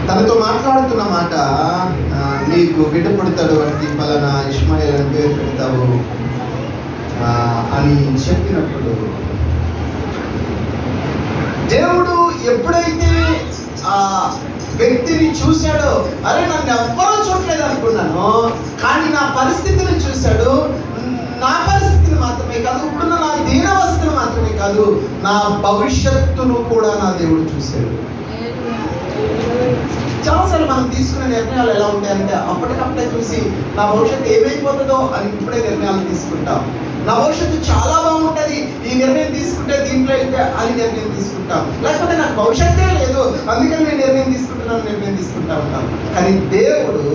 తనతో మాట్లాడుతున్న మాట, నీకు బిడ్డ పుడతాడు, వాడికి పలానా ఇష్మాయిల్ అని పేరు పెడతావు అని చెప్పినప్పుడు, దేవుడు ఎప్పుడైతే ఆ వ్యక్తిని చూశాడో, అరే నన్ను ఎవ్వరూ చూడలేదు అనుకున్నాను, కానీ నా పరిస్థితిని చూశాడు. నా పరిస్థితిని మాత్రమే కాదు, ఇప్పుడున్న నా దీనావస్థను మాత్రమే కాదు, నా భవిష్యత్తును కూడా నా దేవుడు చూశాడు. చాలాసార్లు మనం తీసుకునే నిర్ణయాలు ఎలా ఉంటాయంటే, అప్పటికప్పుడే చూసి నా భవిష్యత్తు ఏమైపోతుందో అని ఇప్పుడే నిర్ణయాలు తీసుకుంటాం. నా భవిష్యత్తు చాలా బాగుంటుంది, ఈ నిర్ణయం తీసుకుంటే దీంట్లో అయితే అని నిర్ణయం తీసుకుంటాం. లేకపోతే నాకు భవిష్యత్తే లేదు, అందుకని నేను నిర్ణయం తీసుకుంటా ఉంటాం. కానీ దేవుడు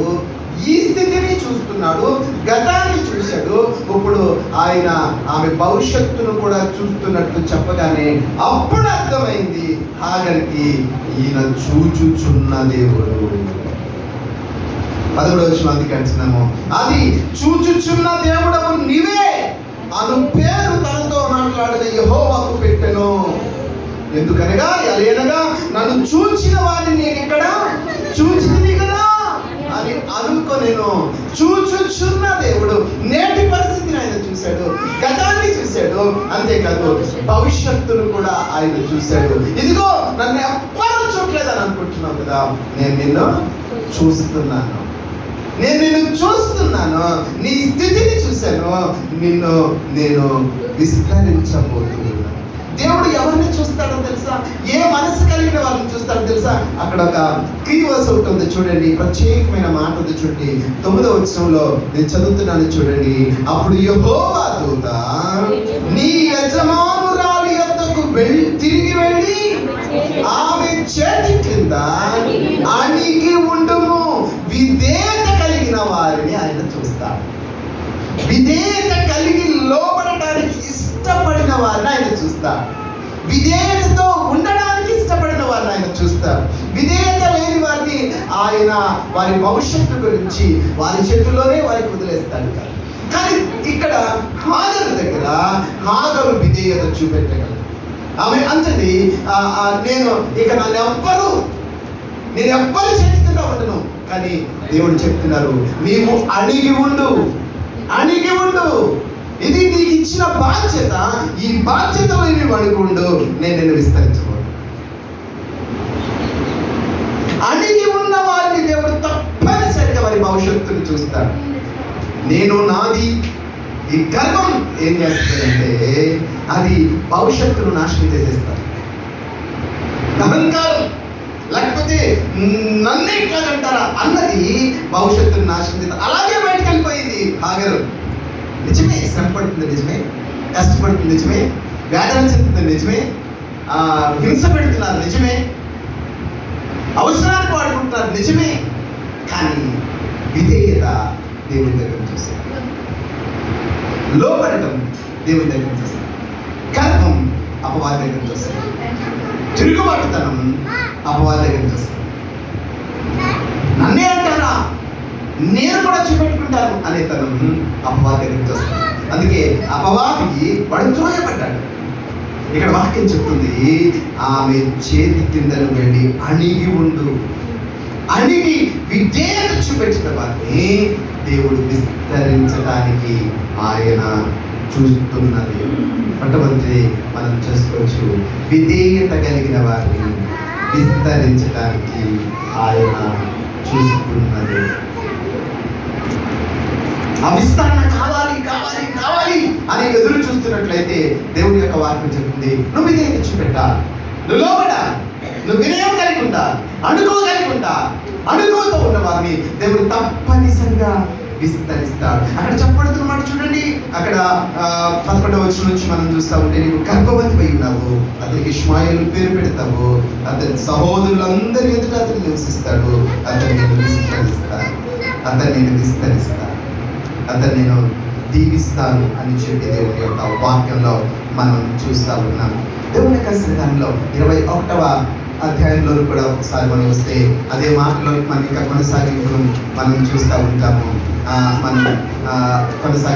ఈ స్థితిని చూస్తున్నాడు, గతాన్ని చూశాడు, ఇప్పుడు ఆయన ఆమె భవిష్యత్తును కూడా చూస్తున్నట్టు చెప్పగానే అప్పుడు అర్థమైంది హాగర్కి, ఈయన చూచుచున్న దేవుడు. 11వ వచనానికి అంటున్నాము, అది చూచుచున్న దేవుడవు నీవే అను పేరు తనతో మాట్లాడిన యెహోవాకు పెట్టెను. ఎందుకనగా ఎలయనగా నన్ను చూచిన వారిని నేను ఇక్కడ చూచింది కదా అని అనుకోనేను. చూచుచున్న దేవుడు నేటి పరిస్థితిని ఆయన చూశాడు, గతాన్ని చూశాడు, అంతేకాదు భవిష్యత్తును కూడా ఆయన చూశాడు. ఇదిగో నన్ను ఎవ్వరూ చూడలేదని అనుకుంటున్నావు కదా, నేను నిన్ను చూస్తున్నాను, నీ స్థితిని చూశాను, నేను విస్తరించబోతున్నాను. దేవుడు ఎవరిని చూస్తాడో తెలుసా? ఏ మనసు కలిగిన వాళ్ళని చూస్తాడో తెలుసా? అక్కడ ఒక కీవర్స్ ఒకటి ఉంది చూడండి, ప్రత్యేకమైన మాట ఉంది చూడండి. 9వ వచనంలో నేను చదువుతున్నాను చూడండి. అప్పుడు యెహోవా దూత నీ యజమానురాలి యొద్దకు తిరిగి వెళ్ళి ఆమె చేతి కింద అణిగి ఉండుము. విధేయత కలిగిన వారిని ఆయన చూస్తాడు. విధేయత కలిగి లోబడటానికి ఇష్టపడిన వారిని ఆయన చూస్తాడు. విధేయతతో ఉండడానికి ఇష్టపడిన వారిని ఆయన చూస్తాడు. విధేయత లేని వారిని ఆయన వారి భవిష్యత్తు గురించి వారి చేతుల్లోనే వారికి వదిలేస్తాడు. కానీ ఇక్కడ హాగరు దగ్గర హాగరు విధేయత చూపెట్టగలదు. ఆమె అంటది, నేను ఎవ్వరు చేతి కింద ఉండను. కానీ దేవుడు చెప్తున్నారు, నీవు అణిగి ఉండు. ఇది నీకు ఇచ్చిన బాధ్యత, ఈ బాధ్యతలో నీవు అణిగి ఉండు, నేను నిన్ను విస్తరించబోను. అణిగి ఉన్న వారిని దేవుడు తప్పనిసరిగా వారి భవిష్యత్తుని చూస్తాడు. నాది ఈ గర్వం ఏం చేస్తుందంటే అది భవిష్యత్తును నాశనం చేసేస్తారు. అహంకారం, లేకపోతే నన్నే కాదంటారా అన్నది భవిష్యత్తును నాశనం చేస్తారు. అలాగే బయటకు వెళ్ళిపోయింది హాగరు. నిజమే, శ్రమ పడుతుంది, నిజమే, కష్టపడుతుంది, నిజమే, వేదన చెందుతుంది, నిజమే, హింస పెడుతున్నారు, నిజమే, అవసరానికి వాడుకుంటున్నారు, నిజమే. కానీ విధేయత దేవుని దగ్గర చూస్తారు, లోపడటం దేవుని దగ్గర చూస్తారు, గర్వం అపవాది దగ్గర చూస్తారు, తిరుగుబాటుతనం అపవాది దగ్గర చూస్తారు. నన్నే అంటారా, నేను కూడా చూపెట్టుకుంటాను అనే తనం అపవాది దగ్గర చూస్తాను. అందుకే అపవాదికి వాడు త్రోయబడ్డాడు. ఇక్కడ వాక్యం చెప్తుంది, ఆమె చేతి కిందను వెళ్ళి అణిగి ఉండు. అణిగి విధేయత చూపించిన వారిని దేవుడు విస్తరించడానికి ఆయన చూస్తున్నది. మొట్టమొదటి మనం చేసుకోవచ్చు, విధేయత కలిగిన వారిని విస్తరించడానికి ఆయన చూస్తున్నది. ఆ విస్తరణ కావాలి అని ఎదురు చూస్తున్నట్లయితే దేవుని యొక్క వాక్యం చెప్తుంది, నువ్వు విధేయత చూపెట్టాలి, నువ్వు లోబడాలి, నువ్వు వినయం కలిగి ఉండాలి, అనుకోతో ఉన్న వారిని దేవుడు తప్పనిసరిగా విస్తరిస్తాడు. అక్కడ చెప్పబడుతున్నమాట చూడండి. అక్కడ 11వ వచనం నుంచి మనం చూస్తా ఉంటే, నీవు గర్భవతి అయి ఉన్నావు, అతనికి ఇష్మాయేలు పేరు పెడతావు, అతని సహోదరులందరి ఎదుట అతను నివసిస్తాడు, అతను నేను విస్తరిస్తాను, అతను నేను దీవిస్తాను అని చెప్పి దేవుని యొక్క వాక్యంలో మనం చూస్తూ ఉన్నాం. దేవుని యొక్క సన్నిధానంలో 21వ అధ్యాయంలో కూడా ఒకసారి మనం వస్తే అదే మాటలో మనం ఇంకా కొనసాగింపును మనం చూస్తూ ఉంటాము. మనం కొనసాగి